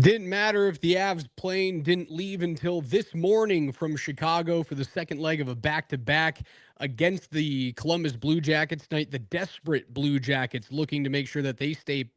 Didn't matter if the Avs plane didn't leave until this morning from Chicago for the second leg of a back-to-back against the Columbus Blue Jackets tonight. The desperate Blue Jackets looking to make sure that they stay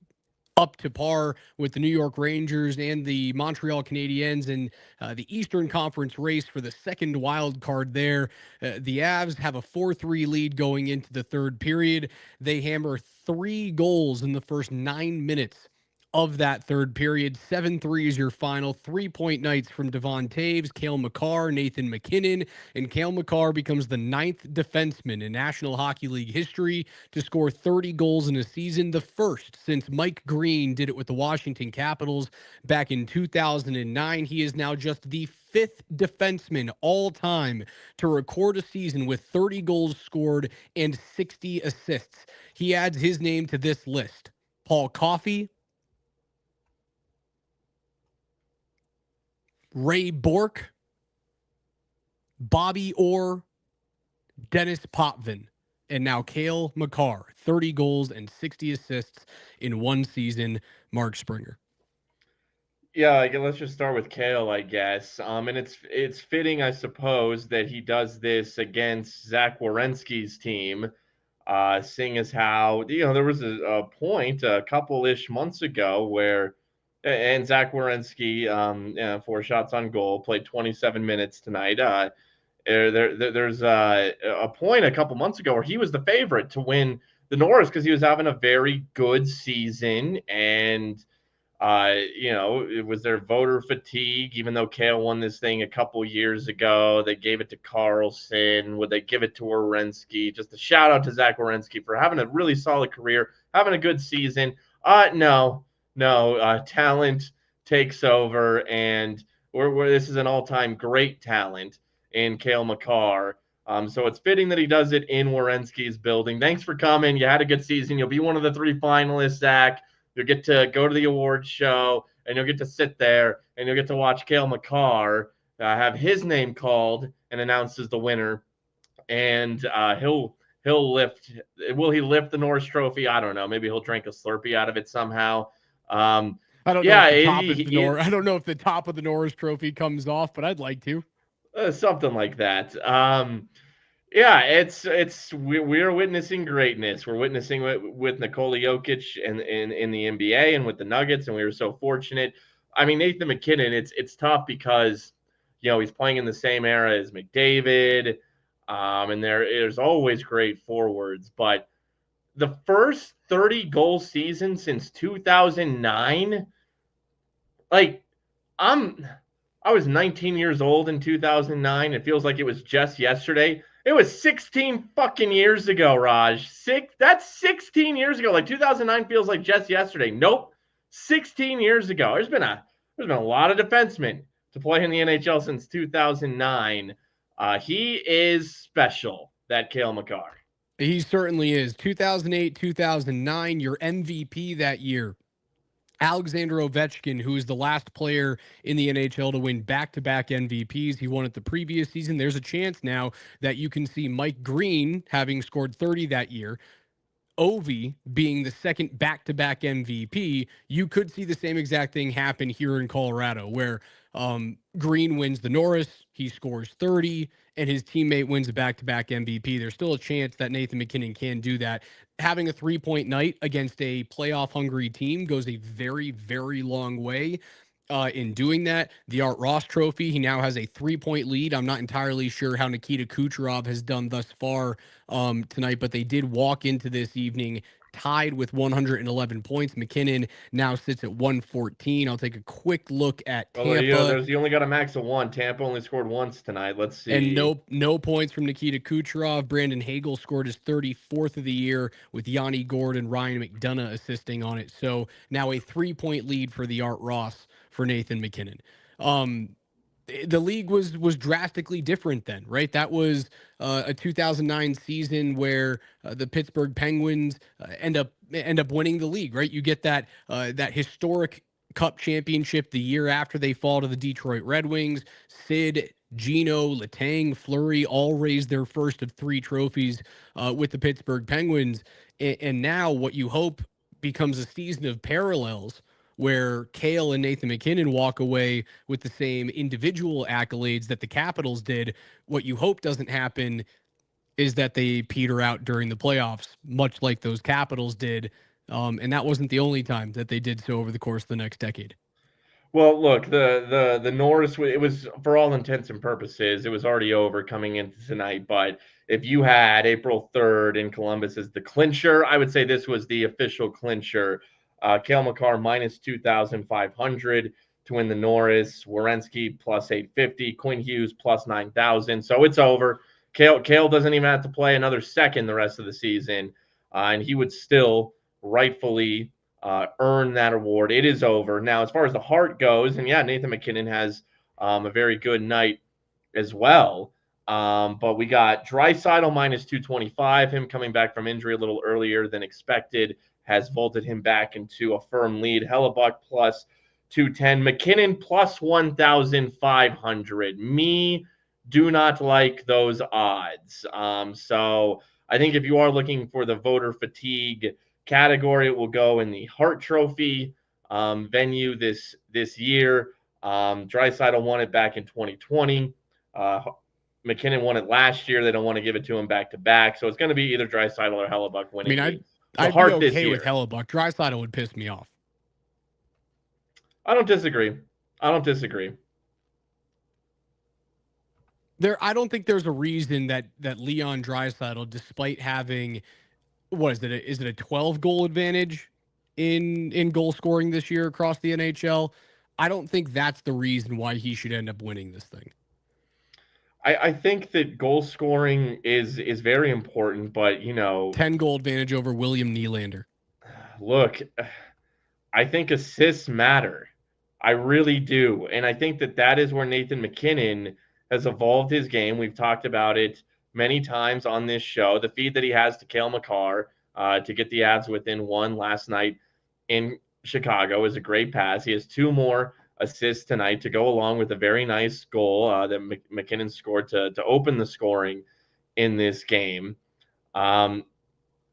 up to par with the New York Rangers and the Montreal Canadiens in the Eastern Conference race for the second wild card there. The Avs have a 4-3 lead going into the third period. They hammer 3 goals in the first 9 minutes of that third period. 7-3 is your final. 3-point nights from Devon Taves, Cale Makar, Nathan MacKinnon, and Cale Makar becomes the ninth defenseman in National Hockey League history to score 30 goals in a season, the first since Mike Green did it with the Washington Capitals back in 2009. He is now just the fifth defenseman all time to record a season with 30 goals scored and 60 assists. He adds his name to this list: Paul Coffey, Ray Bourque, Bobby Orr, Dennis Potvin, and now Cale Makar. 30 goals and 60 assists in one season. Mark Springer. Yeah, let's just start with Kale, I guess. And it's fitting, I suppose, that he does this against Zach Werenski's team, seeing as how there was a point a couple-ish months ago where, and Zach Werenski, 4 shots on goal, played 27 minutes tonight. There's a point a couple months ago where he was the favorite to win the Norris because he was having a very good season, and it was their voter fatigue. Even though Kale won this thing a couple years ago, they gave it to Carlson. Would they give it to Werenski? Just a shout out to Zach Werenski for having a really solid career, having a good season. No. Talent takes over, and this is an all-time great talent in Cale Makar. So it's fitting that he does it in Werenski's building. Thanks for coming. You had a good season. You'll be one of the 3 finalists, Zach. You'll get to go to the awards show, and you'll get to sit there, and you'll get to watch Cale Makar have his name called and announced as the winner. And he'll lift. Will he lift the Norris Trophy? I don't know. Maybe he'll drink a Slurpee out of it somehow. I don't know if the top of the Norris Trophy comes off, but I'd like to. Something like that. We're witnessing greatness. We're witnessing with Nikola Jokic in the NBA and with the Nuggets, and we were so fortunate. I mean, Nathan MacKinnon, it's tough because he's playing in the same era as McDavid, and there's always great forwards. But the first 30-goal season since 2009, I was 19 years old in 2009. It feels like it was just yesterday. It was 16 fucking years ago, Raj. That's 16 years ago. 2009 feels like just yesterday. Nope. 16 years ago. There's been a lot of defensemen to play in the NHL since 2009. He is special, that Cale Makar. He certainly is. 2008, 2009, your MVP that year, Alexander Ovechkin, who is the last player in the NHL to win back-to-back MVPs. He won it the previous season. There's a chance now that you can see Mike Green having scored 30 that year, Ovi being the second back-to-back MVP. You could see the same exact thing happen here in Colorado, where Green wins the Norris, he scores 30, and his teammate wins a back-to-back MVP. There's still a chance that Nathan MacKinnon can do that. Having a 3-point night against a playoff-hungry team goes a very, very long way in doing that. The Art Ross Trophy, he now has a 3-point lead. I'm not entirely sure how Nikita Kucherov has done thus far tonight, but they did walk into this evening tied with 111 points. MacKinnon now sits at 114. I'll take a quick look at Tampa. You only got a max of 1. Tampa only scored once tonight. Let's see. And no points from Nikita Kucherov. Brandon Hagel scored his 34th of the year with Yanni Gord and Ryan McDonough assisting on it. So now a 3-point lead for the Art Ross for Nathan MacKinnon. The league was drastically different then, right? That was a 2009 season where the Pittsburgh Penguins end up winning the league, right? You get that historic Cup championship the year after they fall to the Detroit Red Wings. Sid, Gino, Letang, Fleury all raised their first of 3 trophies with the Pittsburgh Penguins, and now what you hope becomes a season of parallels where Kale and Nathan McKinnon walk away with the same individual accolades that the Capitals did. What you hope doesn't happen is that they peter out during the playoffs, much like those Capitals did. And that wasn't the only time that they did so over the course of the next decade. Well, look, the Norris, it was, for all intents and purposes, it was already over coming into tonight. But if you had April 3rd in Columbus as the clincher, I would say this was the official clincher. Cale Makar minus 2,500 to win the Norris. Werenski plus 850. Quinn Hughes plus 9,000. So it's over. Cale doesn't even have to play another second the rest of the season, and he would still rightfully earn that award. It is over. Now, as far as the Hart goes, and yeah, Nathan McKinnon has a very good night as well. But we got Draisaitl minus 225. Him coming back from injury a little earlier than expected has vaulted him back into a firm lead. Hellebuck plus 210. McKinnon plus 1,500. Me do not like those odds. So I think if you are looking for the voter fatigue category, it will go in the Hart Trophy venue this year. Draisaitl won it back in 2020. McKinnon won it last year. They don't want to give it to him back to back, so it's going to be either Draisaitl or Hellebuck I mean, winning the I'd be Hart this okay year. with Hellebuck. Draisaitl would piss me off. I don't disagree. I don't think there's a reason that Leon Draisaitl, despite having, what is it? Is it a 12 goal advantage in goal scoring this year across the NHL? I don't think that's the reason why he should end up winning this thing. I think that goal scoring is very important, but 10 goal advantage over William Nylander. Look, I think assists matter. I really do, and I think that is where Nathan McKinnon has evolved his game. We've talked about it many times on this show. The feed that he has to Cale Makar to get the Avs within one last night in Chicago is a great pass. He has two more assists tonight to go along with a very nice goal that McKinnon scored to open the scoring in this game.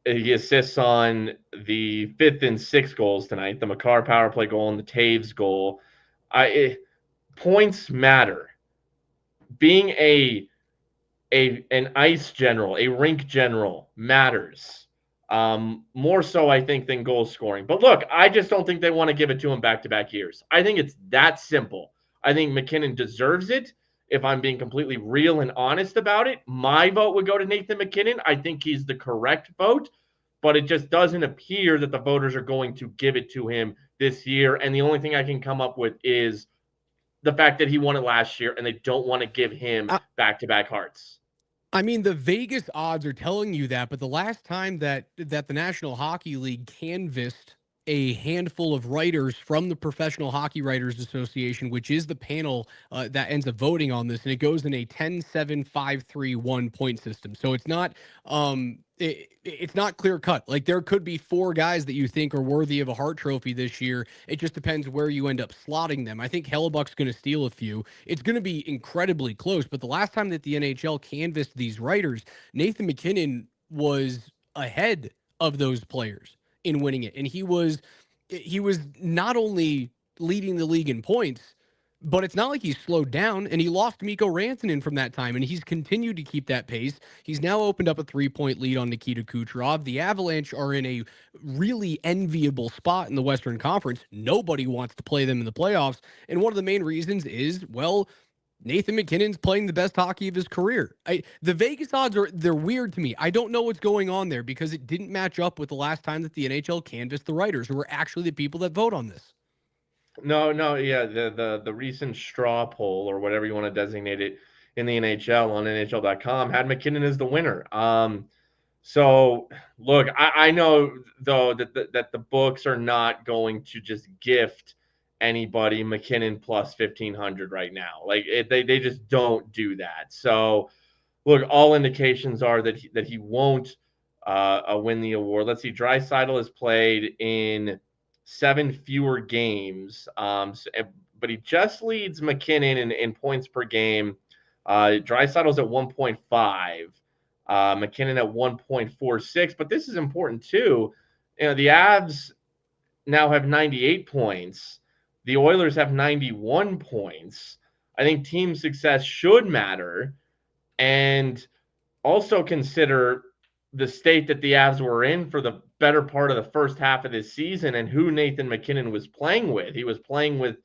He assists on the fifth and sixth goals tonight, the Makar power play goal and the Taves goal. Points matter. Being an ice general, a rink general matters. More so, I think, than goal scoring. But look, I just don't think they want to give it to him back-to-back years. I think it's that simple. I think McKinnon deserves it. If I'm being completely real and honest about it, my vote would go to Nathan McKinnon. I think he's the correct vote, but it just doesn't appear that the voters are going to give it to him this year. And the only thing I can come up with is the fact that he won it last year and they don't want to give him back-to-back Harts. I mean, the Vegas odds are telling you that, but the last time that the National Hockey League canvassed a handful of writers from the Professional Hockey Writers Association, which is the panel that ends up voting on this, and it goes in a 10-7-5-3-1 point system. So it's not it's not clear cut. Like, there could be four guys that you think are worthy of a Hart Trophy this year. It just depends where you end up slotting them. I think Hellebuck's going to steal a few. It's going to be incredibly close. But the last time that the NHL canvassed these writers, Nathan McKinnon was ahead of those players in winning it. And he was not only leading the league in points, but it's not like he's slowed down, and he lost Mikko Rantanen from that time, and he's continued to keep that pace. He's now opened up a 3-point lead on Nikita Kucherov. The Avalanche are in a really enviable spot in the Western Conference. Nobody wants to play them in the playoffs, and one of the main reasons is, well, Nathan McKinnon's playing the best hockey of his career. The Vegas odds they're weird to me. I don't know what's going on there because it didn't match up with the last time that the NHL canvassed the writers, who are actually the people that vote on this. No, yeah, the recent straw poll or whatever you want to designate it in the NHL on NHL.com had McKinnon as the winner. So look, I know though that the books are not going to just gift anybody McKinnon plus 1,500 right now. Like they just don't do that. So look, all indications are that he won't win the award. Let's see, Draisaitl has played in 7 fewer games, but he just leads McKinnon in points per game. Draisaitl's at 1.5, McKinnon at 1.46. But this is important too. The Avs now have 98 points. The Oilers have 91 points. I think team success should matter. And also consider the state that the Avs were in for the better part of the first half of this season and who Nathan MacKinnon was playing with. He was playing with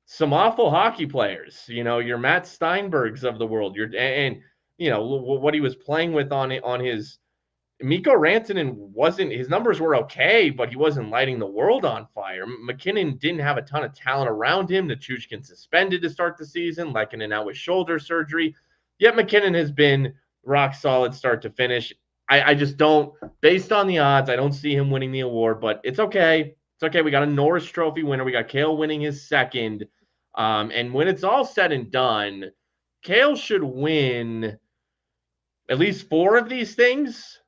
some awful hockey players, your Matt Steinbergs of the world, and what he was playing with on his Mikko Rantanen wasn't, his numbers were okay, but he wasn't lighting the world on fire. MacKinnon didn't have a ton of talent around him. Nichushkin suspended to start the season, Lehkonen out with shoulder surgery. Yet MacKinnon has been rock solid start to finish. I just don't, based on the odds, I don't see him winning the award, but it's okay. It's okay. We got a Norris Trophy winner. We got Cale winning his second. And when it's all said and done, Cale should win at least 4 of these things.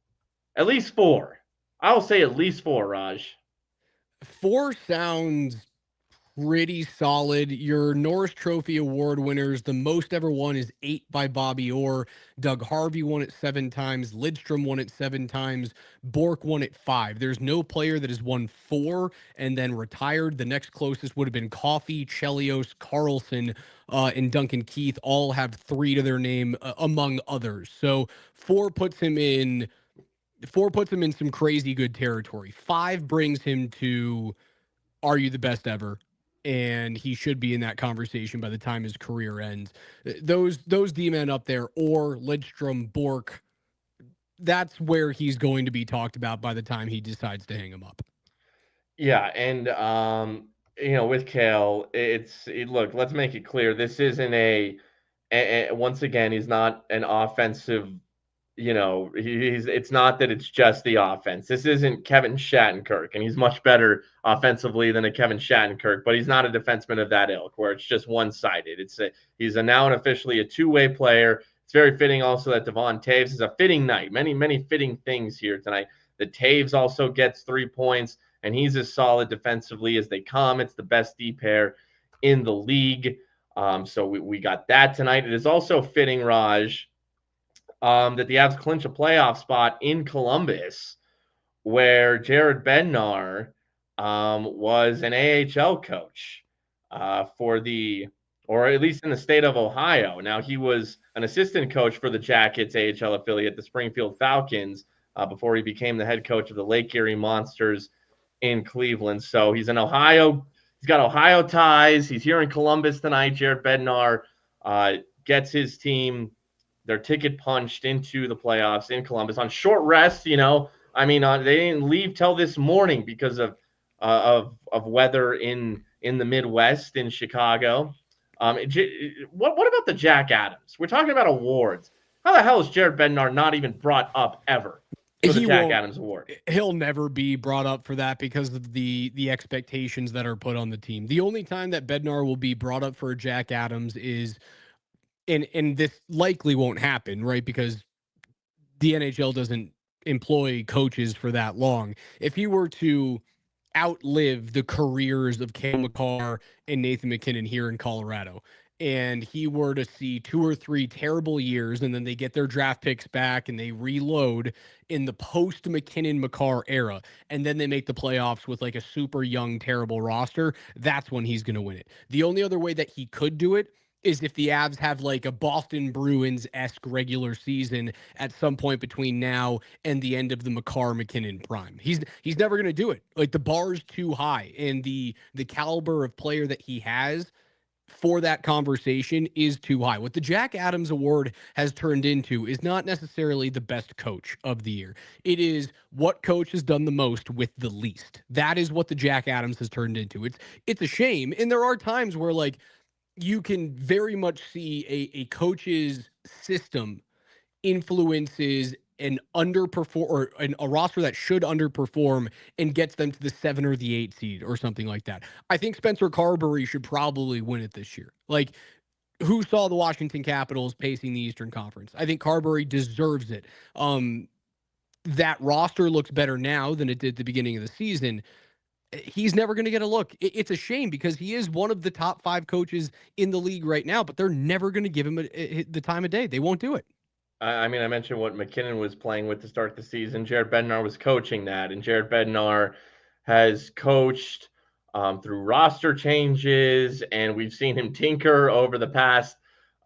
At least 4. I'll say at least 4, Raj. 4 sounds pretty solid. Your Norris Trophy Award winners, the most ever won is 8 by Bobby Orr. Doug Harvey won it 7 times. Lidstrom won it 7 times. Bork won it 5. There's no player that has won 4 and then retired. The next closest would have been Coffey, Chelios, Carlson, and Duncan Keith. All have 3 to their name, among others. So 4 puts him in. 4 puts him in some crazy good territory. 5 brings him to, are you the best ever? And he should be in that conversation by the time his career ends. Those D-men up there, or Lidstrom, Bork, that's where he's going to be talked about by the time he decides to hang him up. Yeah, and with Cale, look, let's make it clear. This isn't once again, he's not an offensive, it's not that it's just the offense. This isn't Kevin Shattenkirk, and he's much better offensively than a Kevin Shattenkirk, but he's not a defenseman of that ilk where it's just one-sided. He's now officially a two-way player. It's very fitting also that Devon Toews is a fitting night. Many, many fitting things here tonight. The Toews also gets 3 points, and he's as solid defensively as they come. It's the best D pair in the league. So we got that tonight. It is also fitting, Raj, that the Avs clinch a playoff spot in Columbus, where Jared Bednar was an AHL coach or at least in the state of Ohio. Now, he was an assistant coach for the Jackets AHL affiliate, the Springfield Falcons, before he became the head coach of the Lake Erie Monsters in Cleveland. So he's in Ohio. He's got Ohio ties. He's here in Columbus tonight. Jared Bednar gets his team their ticket punched into the playoffs in Columbus on short rest. They didn't leave till this morning because of weather in the Midwest in Chicago. What about the Jack Adams? We're talking about awards. How the hell is Jared Bednar not even brought up ever for the Jack Adams Award? He'll never be brought up for that because of the expectations that are put on the team. The only time that Bednar will be brought up for a Jack Adams is, and this likely won't happen, right? Because the NHL doesn't employ coaches for that long. If he were to outlive the careers of Cale Makar and Nathan MacKinnon here in Colorado, and he were to see 2 or 3 terrible years, and then they get their draft picks back and they reload in the post MacKinnon Makar era, and then they make the playoffs with like a super young, terrible roster, that's when he's going to win it. The only other way that he could do it is if the Avs have like a Boston Bruins-esque regular season at some point between now and the end of the Makar MacKinnon prime. He's never going to do it. Like, the bar's too high, and the caliber of player that he has for that conversation is too high. What the Jack Adams Award has turned into is not necessarily the best coach of the year. It is what coach has done the most with the least. That is what the Jack Adams has turned into. It's a shame, and there are times where, like, you can very much see a coach's system influences an underperform or a roster that should underperform and gets them to the 7 or the 8 seed or something like that. I think Spencer Carberry should probably win it this year. Like, who saw the Washington Capitals pacing the Eastern Conference? I think Carberry deserves it. That roster looks better now than it did at the beginning of the season. He's never going to get a look. It's a shame because he is one of the top 5 coaches in the league right now, but they're never going to give him the time of day. They won't do it. I mentioned what MacKinnon was playing with to start the season. Jared Bednar was coaching that, and Jared Bednar has coached through roster changes, and we've seen him tinker over the past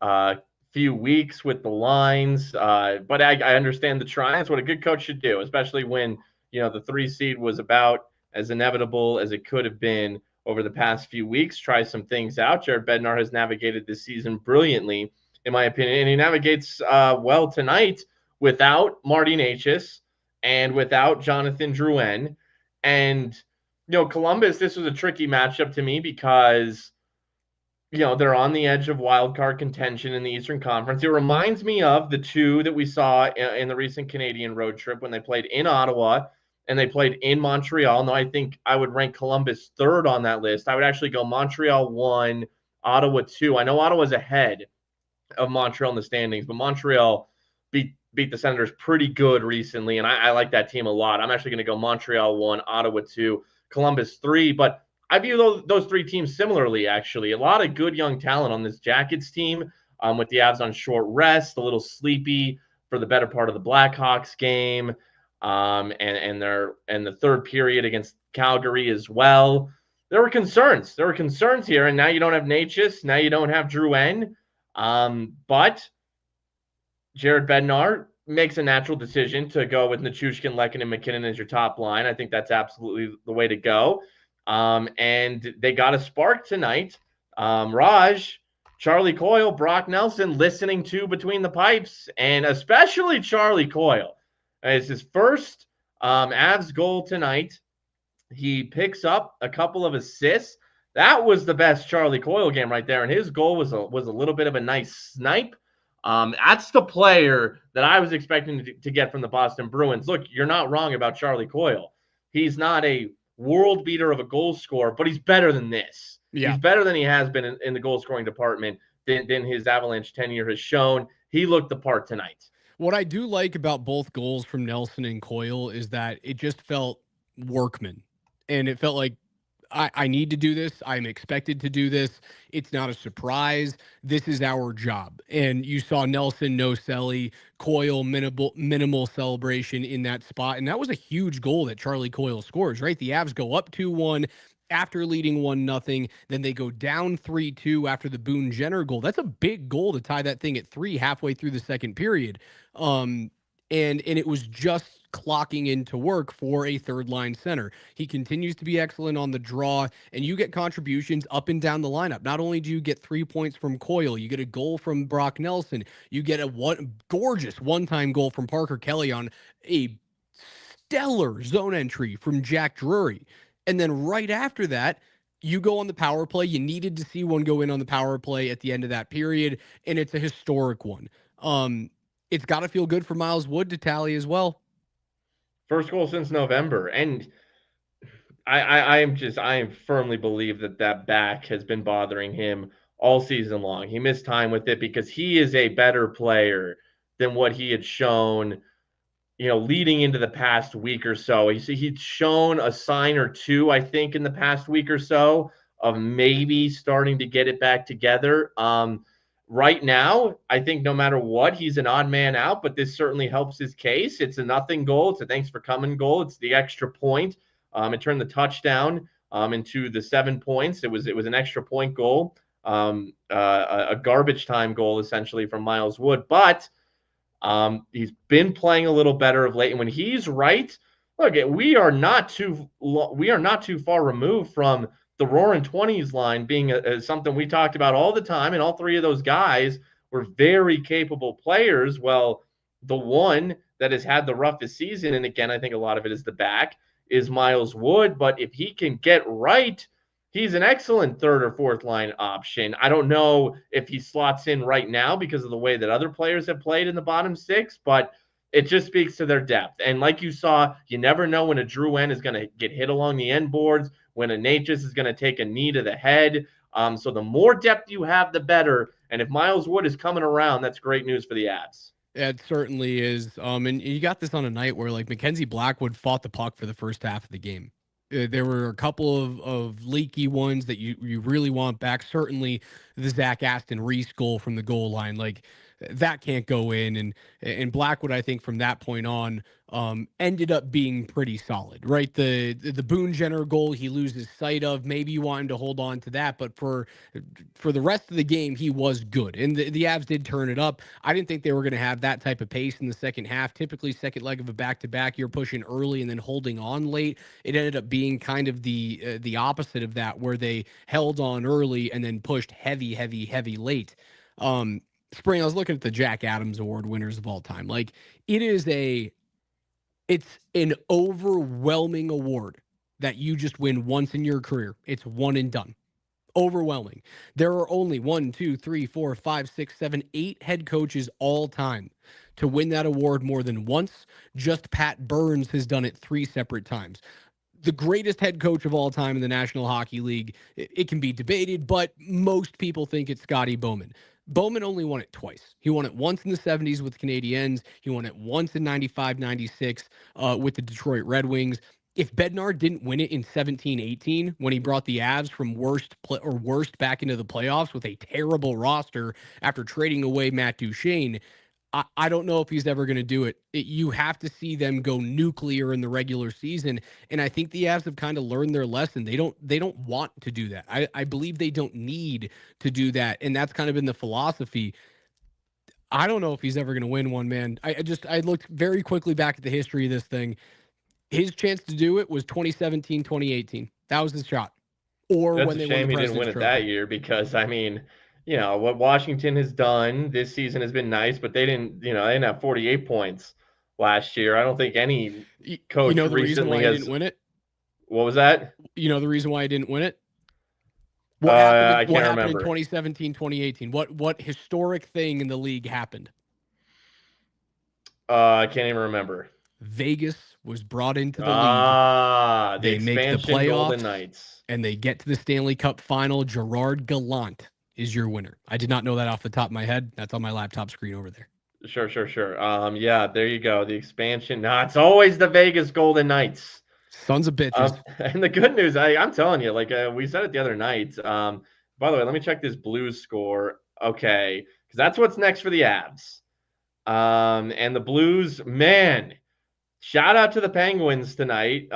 uh, few weeks with the lines. But I understand the try. That's what a good coach should do, especially when the 3 seed was about as inevitable as it could have been over the past few weeks. Try some things out. Jared Bednar has navigated this season brilliantly, in my opinion, and he navigates well tonight without Marty Necas and without Jonathan Drouin. And Columbus, this was a tricky matchup to me because they're on the edge of wild card contention in the Eastern Conference. It reminds me of the two that we saw in the recent Canadian road trip when they played in Ottawa and they played in Montreal. No, I think I would rank Columbus third on that list. I would actually go Montreal 1, Ottawa 2. I know Ottawa's ahead of Montreal in the standings, but Montreal beat the Senators pretty good recently, and I like that team a lot. I'm actually going to go Montreal 1, Ottawa 2, Columbus 3, but I view those three teams similarly, actually. A lot of good young talent on this Jackets team, with the Avs on short rest, a little sleepy for the better part of the Blackhawks game, and the third period against Calgary as well. There were concerns. There were concerns here, and now you don't have Necas. Now you don't have Drouin. But Jared Bednar makes a natural decision to go with Nichushkin, Lekin, and McKinnon as your top line. I think that's absolutely the way to go. And they got a spark tonight. Raj, Charlie Coyle, Brock Nelson listening to Between the Pipes, and especially Charlie Coyle. It's his first Avs goal tonight. He picks up a couple of assists. That was the best Charlie Coyle game right there, and his goal was a little bit of a nice snipe. That's the player that I was expecting to get from the Boston Bruins. Look, you're not wrong about Charlie Coyle. He's not a world beater of a goal scorer, but he's better than this. Yeah. He's better than he has been in the goal scoring department than his Avalanche tenure has shown. He looked the part tonight. What I do like about both goals from Nelson and Coyle is that it just felt workman. And it felt like I need to do this. I'm expected to do this. It's not a surprise. This is our job. And you saw Nelson, no celly, Coyle, minimal celebration in that spot. And that was a huge goal that Charlie Coyle scores, right? The Avs go up 2-1 after leading 1-0. Then they go down 3-2 after the Boone Jenner goal. That's a big goal to tie that thing at 3 halfway through the second period. And it was just clocking into work for a third line center. He continues to be excellent on the draw, and you get contributions up and down the lineup. Not only do you get 3 points from Coyle, you get a goal from Brock Nelson, you get a gorgeous one-time goal from Parker Kelly on a stellar zone entry from Jack Drury. And then right after that, you go on the power play. You needed to see one go in on the power play at the end of that period, and it's a historic one. It's got to feel good for Miles Wood to tally as well. First goal since November, and I am firmly believe that back has been bothering him all season long. He missed time with it because he is a better player than what he had shown, leading into the past week or so. He'd shown a sign or two, I think, in the past week or so of maybe starting to get it back together. Right now, I think no matter what, he's an odd man out, but this certainly helps his case. It's a nothing goal. It's a thanks for coming goal. It's the extra point. It turned the touchdown into the 7 points. It was an extra point goal, a garbage time goal essentially from Miles Wood. But he's been playing a little better of late, and when he's right, look, we are not too far removed from the Roaring 20s line being something we talked about all the time, and all three of those guys were very capable players. Well, the one that has had the roughest season, and again, I think a lot of it is the back, is Miles Wood. But if he can get right, he's an excellent third or fourth line option. I don't know if he slots in right now because of the way that other players have played in the bottom six, but it just speaks to their depth. And like you saw, you never know when a Drouin is going to get hit along the end boards, when a Necas is going to take a knee to the head. So the more depth you have, the better. And if Miles Wood is coming around, that's great news for the Avs. Yeah, it certainly is. And you got this on a night where like Mackenzie Blackwood fought the puck for the first half of the game. There were a couple of leaky ones that you really want back. Certainly the Zach Aston Reese goal from the goal line. Like that can't go in. And Blackwood, I think, from that point on, ended up being pretty solid, right? The Boone Jenner goal he loses sight of. Maybe you want him to hold on to that, but for the rest of the game, he was good. And the Avs did turn it up. I didn't think they were going to have that type of pace in the second half. Typically, second leg of a back-to-back, you're pushing early and then holding on late. It ended up being kind of the opposite of that, where they held on early and then pushed heavy late. Spring, I was looking at the Jack Adams Award winners of all time. Like, it's an overwhelming award that you just win once in your career. It's one and done. Overwhelming. There are only 1, 2, 3, 4, 5, 6, 7, 8 head coaches all time to win that award more than once. Just Pat Burns has done it 3 separate times. The greatest head coach of all time in the National Hockey League, it can be debated, but most people think it's Scotty Bowman. Bowman only won it twice. He won it once in the 70s with Canadiens. He won it once in 95, 96 with the Detroit Red Wings. If Bednar didn't win it in 17-18, when he brought the Avs from worst back into the playoffs with a terrible roster after trading away Matt Duchene, I don't know if he's ever going to do it. You have to see them go nuclear in the regular season, and I think the Avs have kind of learned their lesson. They don't want to do that. I believe they don't need to do that, and that's kind of been the philosophy. I don't know if he's ever going to win one, man. I looked very quickly back at the history of this thing. His chance to do it was 2017, 2018. That was his shot. Or That's when a they won the shame he didn't President's win it Trophy. that year because, I mean, what Washington has done this season has been nice, but they didn't have 48 points last year. I don't think any You coach know the reason why recently he has. didn't win it? What was that? You know the reason why he didn't win it? What happened I can't in remember. 2017, 2018? What historic thing in the league happened? I can't even remember. Vegas was brought into the league. The They make the expansion Golden playoffs Knights. and they get to the Stanley Cup final. Gerard Gallant is your winner. I did not know that off the top of my head. That's on my laptop screen over there. Sure. Yeah, there you go. The expansion. No, it's always the Vegas Golden Knights. Sons of bitches. And the good news, I'm telling you, like we said it the other night. By the way, let me check this Blues score. Okay, because that's what's next for the Avs. And the Blues, man, shout out to the Penguins tonight.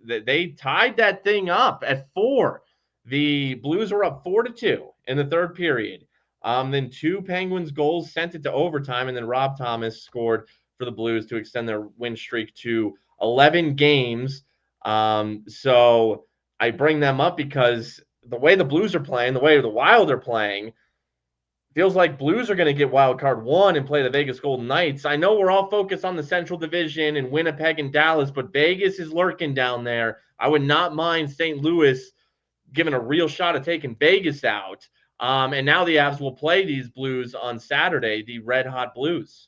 They tied that thing up at 4. The Blues were up 4-2 in the third period. Then 2 Penguins goals sent it to overtime, and then Rob Thomas scored for the Blues to extend their win streak to 11 games. So I bring them up because the way the Blues are playing, the way the Wild are playing, feels like Blues are going to get wild card 1 and play the Vegas Golden Knights. I know we're all focused on the Central Division and Winnipeg and Dallas, but Vegas is lurking down there. I would not mind St. Louis giving a real shot at taking Vegas out. And now the Avs will play these Blues on Saturday, the Red Hot Blues.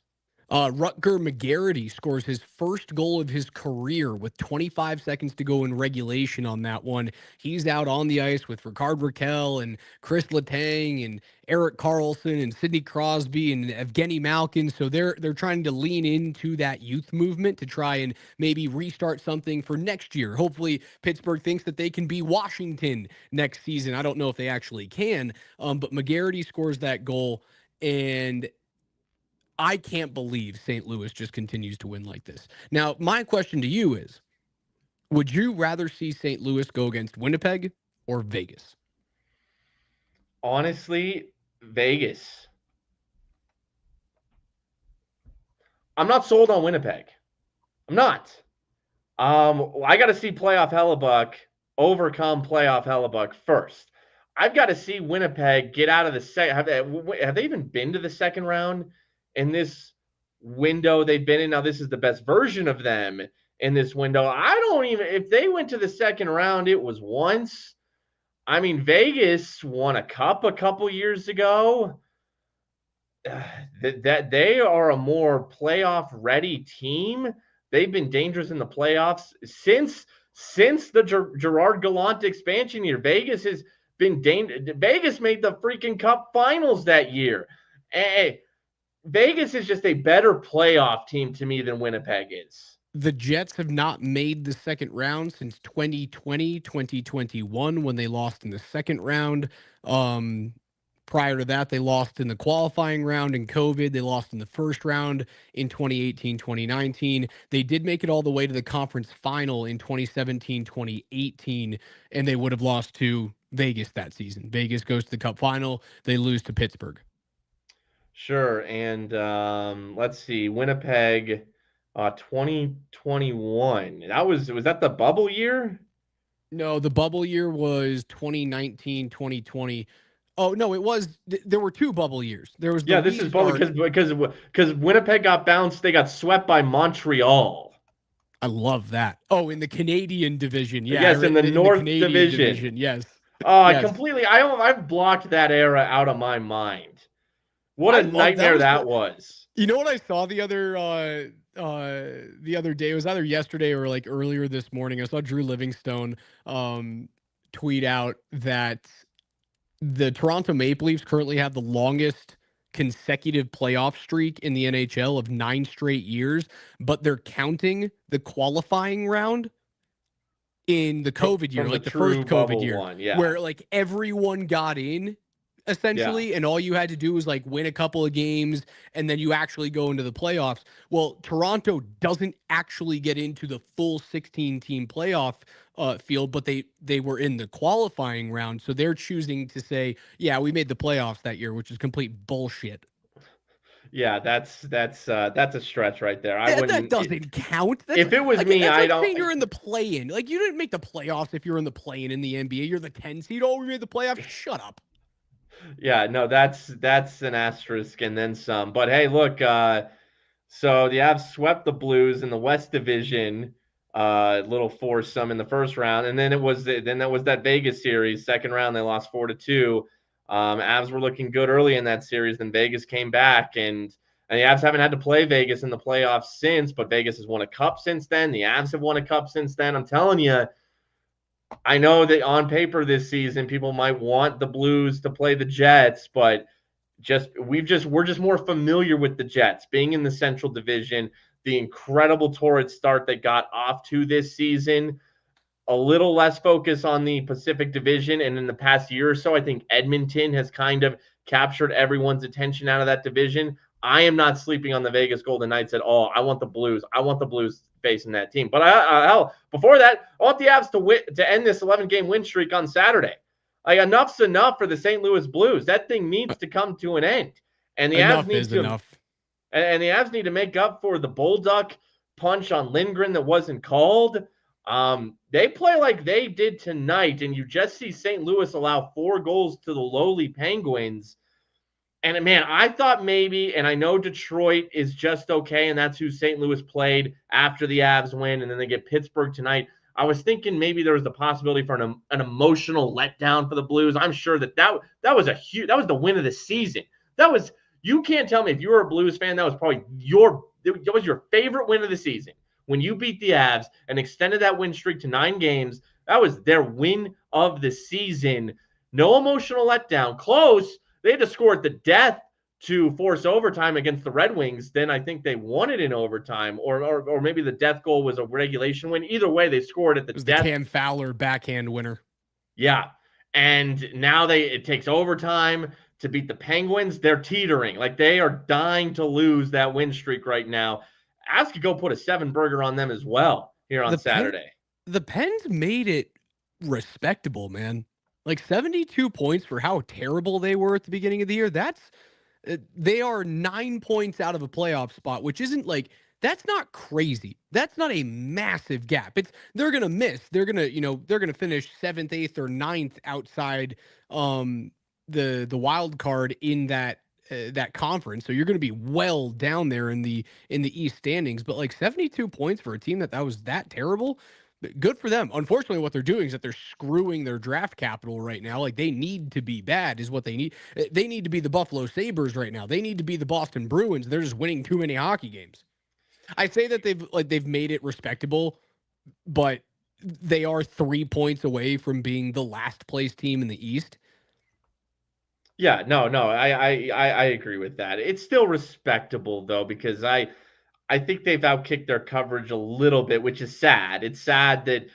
Rutger McGarity scores his first goal of his career with 25 seconds to go in regulation on that one. He's out on the ice with Ricard Raquel and Chris Letang and Eric Carlson and Sidney Crosby and Evgeny Malkin. So they're trying to lean into that youth movement to try and maybe restart something for next year. Hopefully Pittsburgh thinks that they can be Washington next season. I don't know if they actually can, but McGarity scores that goal, and I can't believe St. Louis just continues to win like this. Now, my question to you is, would you rather see St. Louis go against Winnipeg or Vegas? Honestly, Vegas. I'm not sold on Winnipeg. I'm not. I got to see playoff Hellebuck overcome playoff Hellebuck first. I've got to see Winnipeg get out of the second. Have they even been to the second round in this window they've been in? Now, this is the best version of them in this window. I don't even, if they went to the second round, it was once. I mean, Vegas won a cup a couple years ago. That they are a more playoff ready team. They've been dangerous in the playoffs since the Gerard Gallant expansion year. Vegas has been dangerous. Vegas made the freaking Cup Finals that year. Hey, Vegas is just a better playoff team to me than Winnipeg is. The Jets have not made the second round since 2020, 2021, when they lost in the second round. Prior to that, they lost in the qualifying round in COVID. They lost in the first round in 2018, 2019. They did make it all the way to the conference final in 2017, 2018, and they would have lost to Vegas that season. Vegas goes to the Cup final. They lose to Pittsburgh. Sure. And let's see, Winnipeg, 2021. Was that the bubble year? No, the bubble year was 2019, 2020. Oh, no, it was. There were two bubble years. There was the Yeah, this is bubble restart. because Winnipeg got bounced. They got swept by Montreal. I love that. Oh, in the Canadian division. Yeah, Yes, in the in the North Canadian Division. division. Yes. I Yes. completely. I've blocked that era out of my mind. What I a love that nightmare was that was. You know what I saw the other day? It was either yesterday or like earlier this morning. I saw Drew Livingstone tweet out that the Toronto Maple Leafs currently have the longest consecutive playoff streak in the NHL of 9 straight years, but they're counting the qualifying round in the COVID year, From the like the first true COVID bubble year, one. Yeah. where like everyone got in Yeah. essentially, and all you had to do was like win a couple of games and then you actually go into the playoffs. Well, Toronto doesn't actually get into the full 16 team playoff field, but they were in the qualifying round, so they're choosing to say, yeah, we made the playoffs that year, which is complete bullshit. Yeah, that's a stretch right there. I That wouldn't. doesn't count. If it was me, That's I like don't. saying you're in the play-in. Like you didn't make the playoffs if you're in the play-in in the NBA. You're the 10 seed. Oh, we made the playoffs. Shut up. Yeah, no, that's an asterisk and then some. But hey, look, so the Avs swept the Blues in the West Division, little foursome in the first round, and then that was that Vegas series. Second round, they lost 4-2. Avs were looking good early in that series, then Vegas came back, and the Avs haven't had to play Vegas in the playoffs since. But Vegas has won a cup since then. The Avs have won a cup since then. I'm telling you. I know that on paper this season, people might want the Blues to play the Jets, but we're just more familiar with the Jets being in the Central Division, the incredible torrid start they got off to this season. A little less focus on the Pacific Division, and in the past year or so, I think Edmonton has kind of captured everyone's attention out of that division. I am not sleeping on the Vegas Golden Knights at all. I want the Blues. I want the Blues facing that team. But hell, before that, I want the Avs to end this 11-game win streak on Saturday. Like enough's enough for the St. Louis Blues. That thing needs to come to an end, and the Avs Enough need is to. enough. And the Avs need to make up for the Bullduck punch on Lindgren that wasn't called. They play like they did tonight, and you just see St. Louis allow 4 goals to the lowly Penguins. And man, I thought maybe, and I know Detroit is just okay, and that's who St. Louis played after the Avs win, and then they get Pittsburgh tonight. I was thinking maybe there was the possibility for an emotional letdown for the Blues. I'm sure that was the win of the season. You can't tell me if you were a Blues fan, that was probably your favorite win of the season. When you beat the Avs and extended that win streak to 9 games, that was their win of the season. No emotional letdown. Close. They had to score at the death to force overtime against the Red Wings. Then I think they won it in overtime, or maybe the death goal was a regulation win. Either way, they scored at the It was death. the Cam Fowler backhand winner. Yeah, and now it takes overtime to beat the Penguins. They're teetering, like they are dying to lose that win streak right now. Avs could go put a 7-burger on them as well here on Saturday. The Pens made it respectable, man. Like 72 points for how terrible they were at the beginning of the year. They are 9 points out of a playoff spot, which isn't like that's not crazy. That's not a massive gap. They're gonna miss. They're gonna finish 7th, 8th, or 9th outside the wild card in that conference. So you're going to be well down there in the East standings. But like 72 points for a team that was that terrible, good for them. Unfortunately, what they're doing is that they're screwing their draft capital right now. Like they need to be bad is what they need. They need to be the Buffalo Sabres right now. They need to be the Boston Bruins. They're just winning too many hockey games. I say that they've made it respectable, but they are 3 points away from being the last place team in the East. Yeah, no, I agree with that. It's still respectable though, because I think they've outkicked their coverage a little bit, which is sad. It's sad that,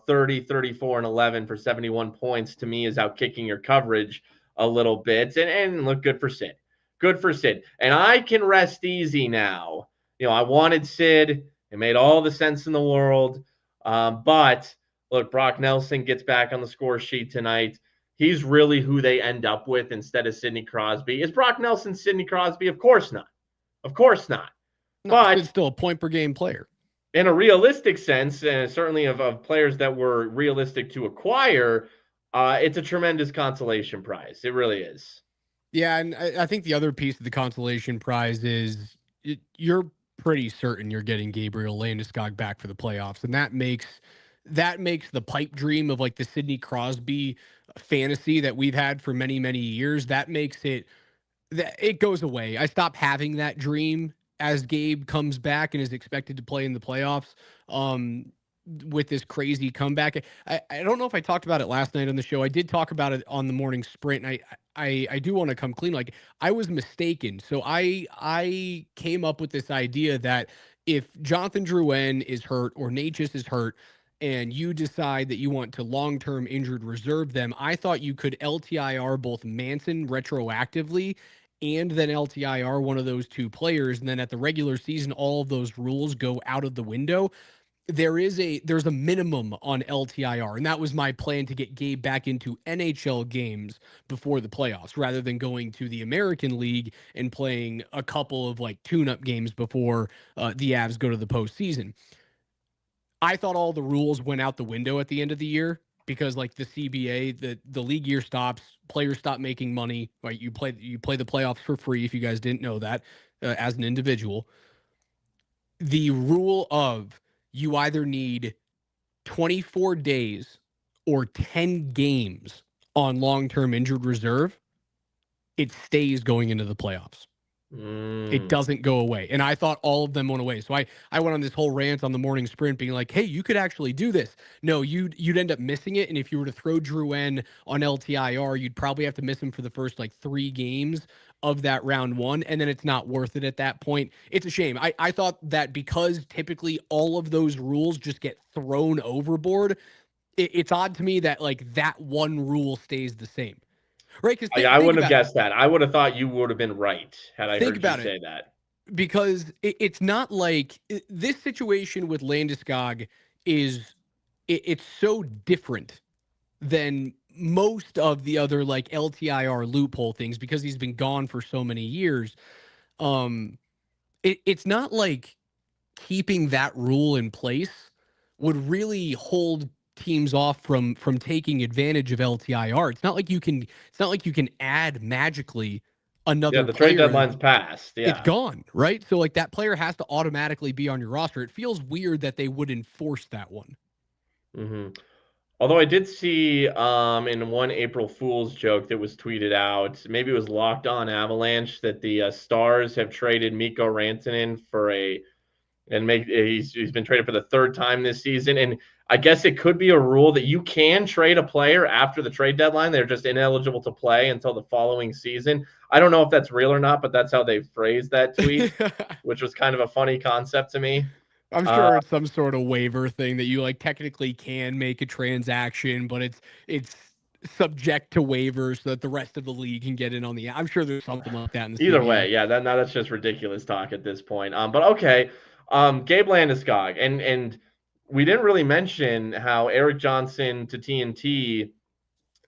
30, 34, and 11 for 71 points to me is outkicking your coverage. a little bit. And look, good for Sid. Good for Sid. And I can rest easy now. I wanted Sid. It made all the sense in the world. But look, Brock Nelson gets back on the score sheet tonight. He's really who they end up with instead of Sidney Crosby. Is Brock Nelson Sidney Crosby? Of course not. Of course not. No, Sid's But still a point per game player. in a realistic sense, and certainly of players that were realistic to acquire, it's a tremendous consolation prize. It really is. Yeah, and I think the other piece of the consolation prize is you're pretty certain you're getting Gabriel Landeskog back for the playoffs, and that makes the pipe dream of like the Sidney Crosby fantasy that we've had for many many years. That makes it that it goes away. I stop having that dream as Gabe comes back and is expected to play in the playoffs. With this crazy comeback. I don't know if I talked about it last night on the show. I did talk about it on the morning sprint. And I do want to come clean. Like I was mistaken. So I came up with this idea that if Jonathan Drouin is hurt or Natchez is hurt and you decide that you want to long-term injured reserve them, I thought you could LTIR both Manson retroactively and then LTIR one of those two players. And then at the regular season, all of those rules go out of the window. There's a minimum on LTIR, and that was my plan to get Gabe back into NHL games before the playoffs, rather than going to the American League and playing a couple of like tune-up games before the Avs go to the postseason. I thought all the rules went out the window at the end of the year because like the CBA, the league year stops, players stop making money. Right, you play the playoffs for free if you guys didn't know that as an individual. The rule of you either need 24 days or 10 games on long-term injured reserve, it stays going into the playoffs. It doesn't go away. And I thought all of them went away. So I went on this whole rant on the morning sprint being like, hey, you could actually do this. No, you'd end up missing it. And if you were to throw Drouin on LTIR, you'd probably have to miss him for the first like 3 games of that round one. And then it's not worth it at that point. It's a shame. I thought that because typically all of those rules just get thrown overboard, it's odd to me that like that one rule stays the same. Right? Because I wouldn't have guessed that. I would have thought you would have been right had I heard you say that. Because it's not like this situation with Landeskog it's so different than most of the other like LTIR loophole things because he's been gone for so many years. It's not like keeping that rule in place would really hold teams off from taking advantage of LTIR. It's not like you can add magically another the player. trade deadline's passed. Yeah. It's gone, right? So like that player has to automatically be on your roster. It feels weird that they would enforce that one. Mm-hmm. Although I did see in one April Fool's joke that was tweeted out, maybe it was Locked On Avalanche, that the Stars have traded Mikko Rantanen he's been traded for the 3rd time this season. And I guess it could be a rule that you can trade a player after the trade deadline. They're just ineligible to play until the following season. I don't know if that's real or not, but that's how they phrased that tweet, which was kind of a funny concept to me. I'm sure it's some sort of waiver thing that you like technically can make a transaction, but it's subject to waivers so that the rest of the league can get in on the. I'm sure there's something like that in the either CBA. way, yeah. That's just ridiculous talk at this point. But okay, Gabe Landeskog, and we didn't really mention how Eric Johnson to TNT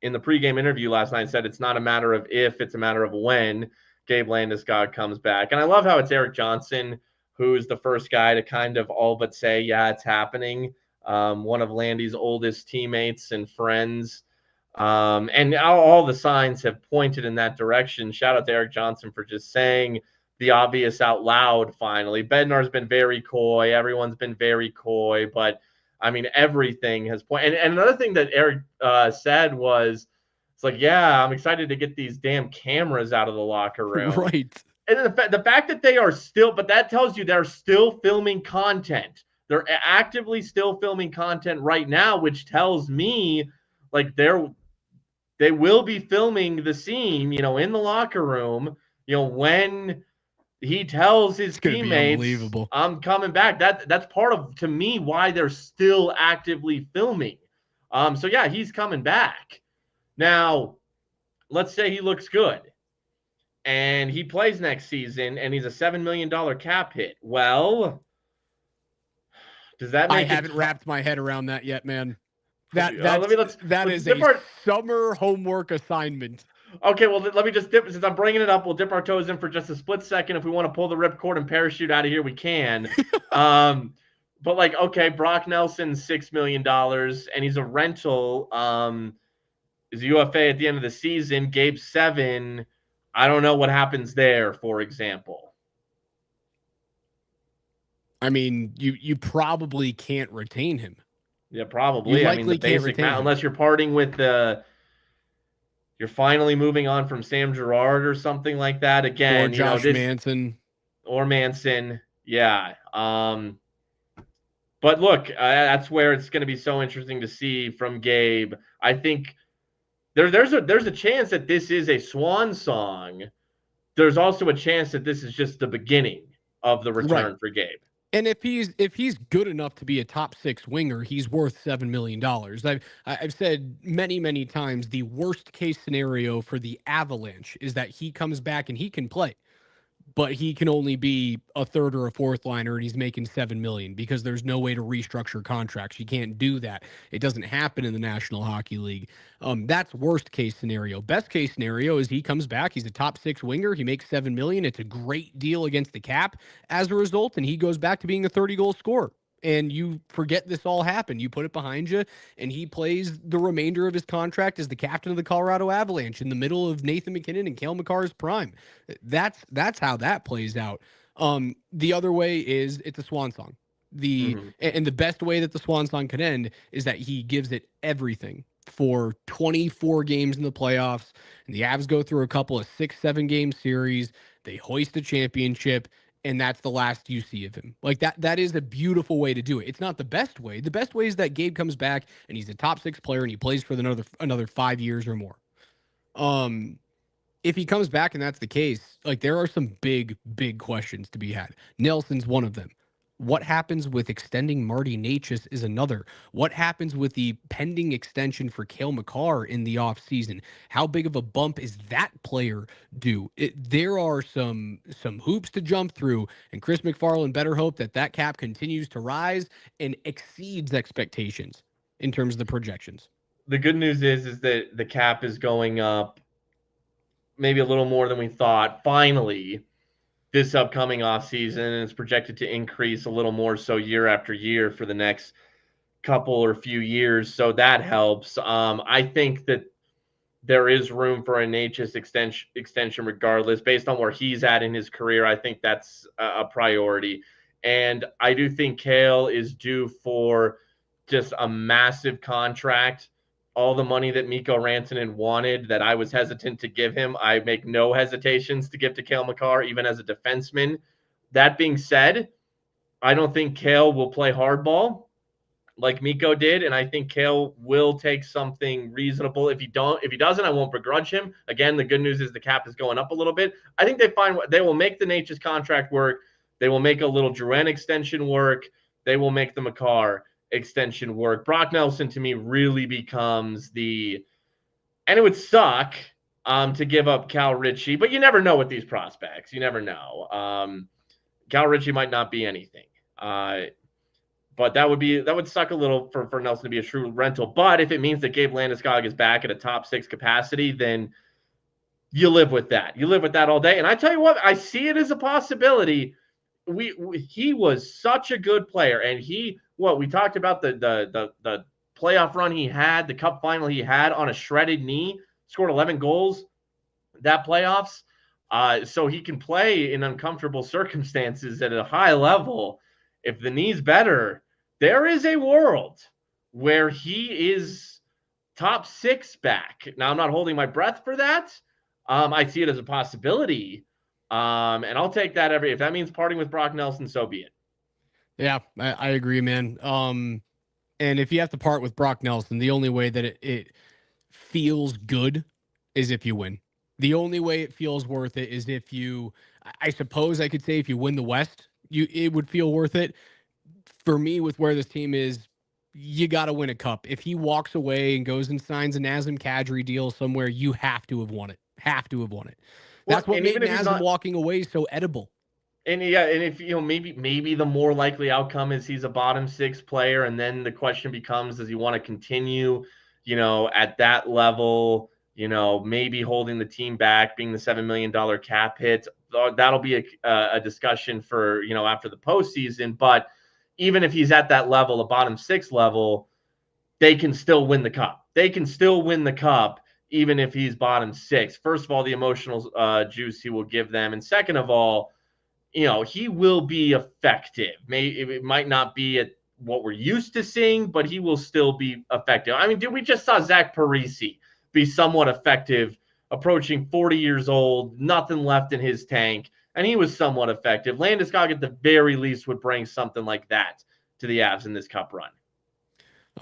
in the pregame interview last night said it's not a matter of if, it's a matter of when Gabe Landeskog comes back. And I love how it's Eric Johnson who's the first guy to kind of all but say, yeah, it's happening. One of Landy's oldest teammates and friends. And all the signs have pointed in that direction. Shout out to Eric Johnson for just saying the obvious out loud finally. Bednar's been very coy. Everyone's been very coy. But, I mean, everything has pointed. And another thing that Eric said was, it's like, yeah, I'm excited to get these damn cameras out of the locker room. Right. And the fact that they are still, but that tells you they're still filming content. They're actively still filming content right now, which tells me like they will be filming the scene, in the locker room, when he tells his teammates, I'm coming back. That's part of, to me, why they're still actively filming. So yeah, he's coming back. Now, let's say he looks good and he plays next season and he's a $7 million cap hit. Well, does that I make it haven't tough? wrapped my head around that yet, man. That Let's is dip a our summer homework assignment. okay. Well, let me just dip since I'm bringing it up. We'll dip our toes in for just a split second. If we want to pull the ripcord and parachute out of here, we can. um, but like, okay, Brock Nelson's $6 million, and he's a rental. Is UFA at the end of the season. Gabe 7. I don't know what happens there. For example, I mean, you probably can't retain him. yeah, You probably. I mean, the likely can't basic retain math, him. unless you're parting with the you're finally moving on from Sam Girard or something like that. Or Again, Josh this Manson. or Manson. Yeah. But look, that's where it's going to be so interesting to see from Gabe. I think there's a chance that this is a swan song. There's also a chance that this is just the beginning of the Right. return for Gabe. And if he's good enough to be a top 6 winger, he's worth $7 million. I've said many times the worst case scenario for the Avalanche is that he comes back and he can play, but he can only be a third or a fourth liner and he's making 7 million because there's no way to restructure contracts. You can't do that. It doesn't happen in the National Hockey League. That's worst case scenario. Best case scenario is he comes back, he's a top 6 winger, he makes 7 million. It's a great deal against the cap as a result, and he goes back to being a 30-goal scorer. And you forget this all happened. You put it behind you, and he plays the remainder of his contract as the captain of the Colorado Avalanche in the middle of Nathan MacKinnon and Cale Makar's prime. That's how that plays out. The other way is it's a swan song. Mm-hmm. And the best way that the swan song can end is that he gives it everything for 24 games in the playoffs, and the Avs go through a couple of 6-7 game series. They hoist a championship, and that's the last you see of him. Like that is a beautiful way to do it. It's not the best way. The best way is that Gabe comes back and he's a top 6 player and he plays for another 5 years or more. If he comes back and that's the case, like there are some big questions to be had. Nelson's one of them. What happens with extending Marty Necas is another. What happens with the pending extension for Cale Makar in the offseason? How big of a bump is that player due? There are some hoops to jump through, and Chris McFarland better hope that cap continues to rise and exceeds expectations in terms of the projections. The good news is that the cap is going up maybe a little more than we thought. Finally, this upcoming offseason, and it's projected to increase a little more so year after year for the next couple or few years. So that helps. I think that there is room for a Necas extension regardless, based on where he's at in his career. I think that's a priority. And I do think Cale is due for just a massive contract. All the money that Mikko Rantanen wanted that I was hesitant to give him, I make no hesitations to give to Cale Makar, even as a defenseman. That being said, I don't think Cale will play hardball like Mikko did, and I think Cale will take something reasonable. If he doesn't, I won't begrudge him. Again, the good news is the cap is going up a little bit. I think they will make the Necas contract work. They will make a little Drouin extension work. They will make the Makar extension work. Brock Nelson to me really becomes and it would suck to give up Cal Ritchie, but you never know with these prospects. You never know. Cal Ritchie might not be anything. But that would suck a little for Nelson to be a true rental. But if it means that Gabe Landeskog is back at a top 6 capacity, then you live with that. You live with that all day. And I tell you what, I see it as a possibility. He was such a good player, and we talked about the playoff run he had, the cup final he had on a shredded knee, scored 11 goals that playoffs. So he can play in uncomfortable circumstances at a high level. If the knee's better, there is a world where he is top 6 back. Now, I'm not holding my breath for that. I see it as a possibility. And I'll take that if that means parting with Brock Nelson, so be it. Yeah, I agree, man. And if you have to part with Brock Nelson, the only way that it feels good is if you win. The only way it feels worth it is if I suppose I could say if you win the West, it would feel worth it. For me, with where this team is, you got to win a cup. If he walks away and goes and signs a Nazem Kadri deal somewhere, you have to have won it. Have to have won it. Well, That's what and made even if he's Nazem not, walking away so edible. and yeah, and if maybe the more likely outcome is he's a bottom six player, and then the question becomes, does he want to continue, at that level? Maybe holding the team back, being the $7 million cap hit. That'll be a discussion for after the postseason. But even if he's at that level, a bottom six level, they can still win the cup. They can still win the cup even if he's bottom six. First of all, the emotional juice he will give them, and second of all, he will be effective. It might not be at what we're used to seeing, but he will still be effective. I mean, dude, we just saw Zach Parise be somewhat effective, approaching 40 years old, nothing left in his tank, and he was somewhat effective. Landeskog, at the very least, would bring something like that to the Avs in this cup run.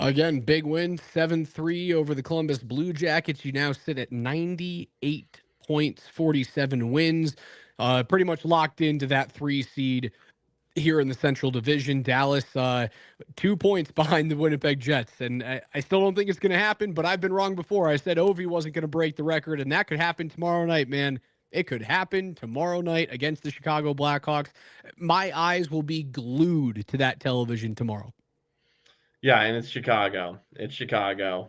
Again, big win, 7-3 over the Columbus Blue Jackets. You now sit at 98 points, 47 wins. Pretty much locked into that 3 seed here in the Central Division. Dallas, 2 points behind the Winnipeg Jets. And I still don't think it's going to happen, but I've been wrong before. I said Ovi wasn't going to break the record, and that could happen tomorrow night, man. It could happen tomorrow night against the Chicago Blackhawks. My eyes will be glued to that television tomorrow. Yeah, and it's Chicago. It's Chicago.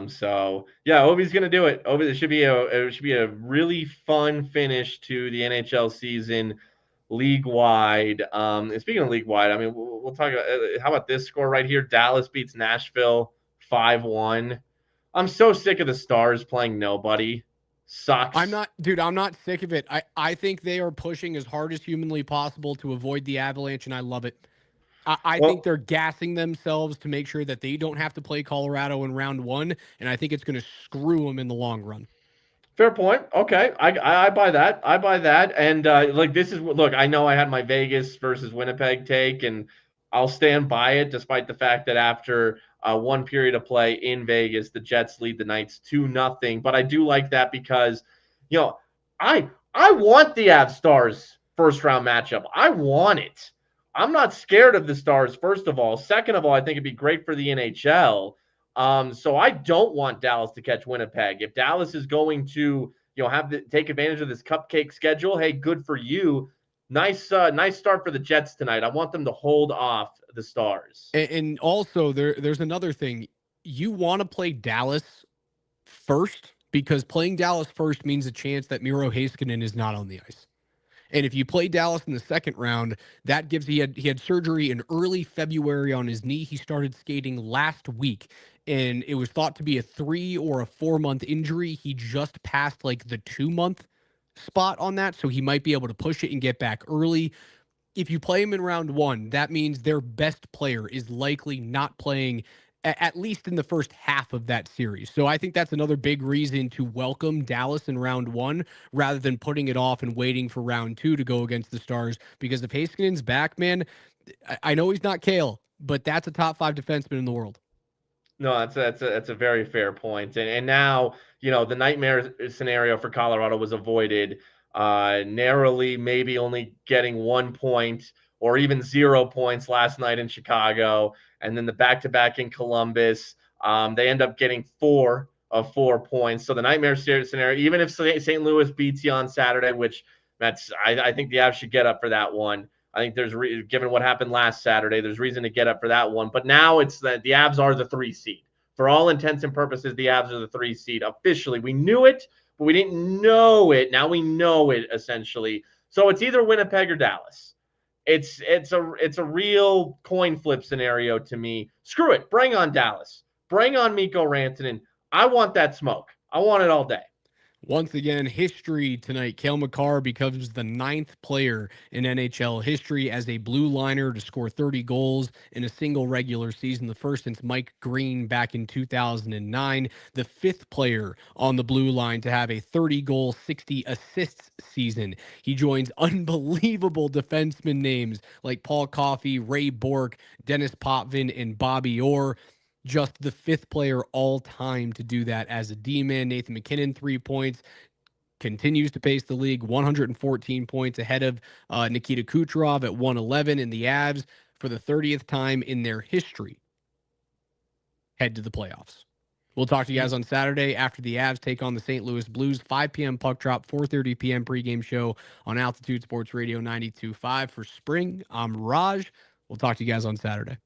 So yeah, Ovi's gonna do it. Ovi, it should be a really fun finish to the NHL season, league wide. And speaking of league wide, I mean, we'll talk about how about this score right here? Dallas beats Nashville 5-1. I'm so sick of the Stars playing nobody. Sucks. I'm not sick of it. I think they are pushing as hard as humanly possible to avoid the Avalanche, and I love it. I think Well, they're gassing themselves to make sure that they don't have to play Colorado in round 1, and I think it's going to screw them in the long run. fair point. Okay, I buy that. I buy that. And this is look. I know I had my Vegas versus Winnipeg take, and I'll stand by it, despite the fact that after one period of play in Vegas, the Jets lead the Knights 2-0. But I do like that because, you know, I want the Avs Stars first round matchup. I want it. I'm not scared of the Stars. First of all, second of all, I think it'd be great for the NHL. So I don't want Dallas to catch Winnipeg. If Dallas is going to, take advantage of this cupcake schedule, hey, good for you. Nice start for the Jets tonight. I want them to hold off the Stars. And also, there's another thing. You want to play Dallas first because playing Dallas first means a chance that Miro Heiskanen is not on the ice. And if you play Dallas in the second round, that gives he had surgery in early February on his knee. He started skating last week, and it was thought to be a 3 or a 4 month injury. He just passed like the 2 month spot on that, so he might be able to push it and get back early. If you play him in round 1, that means their best player is likely not playing at least in the first half of that series. So I think that's another big reason to welcome Dallas in round 1 rather than putting it off and waiting for round 2 to go against the Stars. Because if Heiskanen's back, man, I know he's not Kale, but that's a top 5 defenseman in the world. No, that's a very fair point. And now, the nightmare scenario for Colorado was avoided narrowly, maybe only getting 1 point or even 0 points last night in Chicago. And then the back-to-back in Columbus, they end up getting 4 of 4 points. So the nightmare scenario, even if St. Louis beats you on Saturday, which I think the Avs should get up for that one. I think given what happened last Saturday, there's reason to get up for that one. But now it's that the Avs are the 3 seed. For all intents and purposes, the Avs are the 3 seed officially. We knew it, but we didn't know it. Now we know it essentially. So it's either Winnipeg or Dallas. It's a real coin flip scenario to me. Screw it. Bring on Dallas. Bring on Mikko Rantanen. I want that smoke. I want it all day. Once again, history tonight. Cale Makar becomes the 9th player in NHL history as a blue liner to score 30 goals in a single regular season, the first since Mike Green back in 2009. The 5th player on the blue line to have a 30-goal, 60 assists season. He joins unbelievable defenseman names like Paul Coffey, Ray Bourque, Dennis Potvin, and Bobby Orr. Just the 5th player all time to do that as a D-man. Nathan MacKinnon, 3 points, continues to pace the league, 114 points ahead of Nikita Kucherov at 111 in the Avs for the 30th time in their history. head to the playoffs. We'll talk to you guys on Saturday after the Avs take on the St. Louis Blues. 5 p.m. puck drop, 4:30 p.m. pregame show on Altitude Sports Radio 92.5. For Spring, I'm Raj. We'll talk to you guys on Saturday.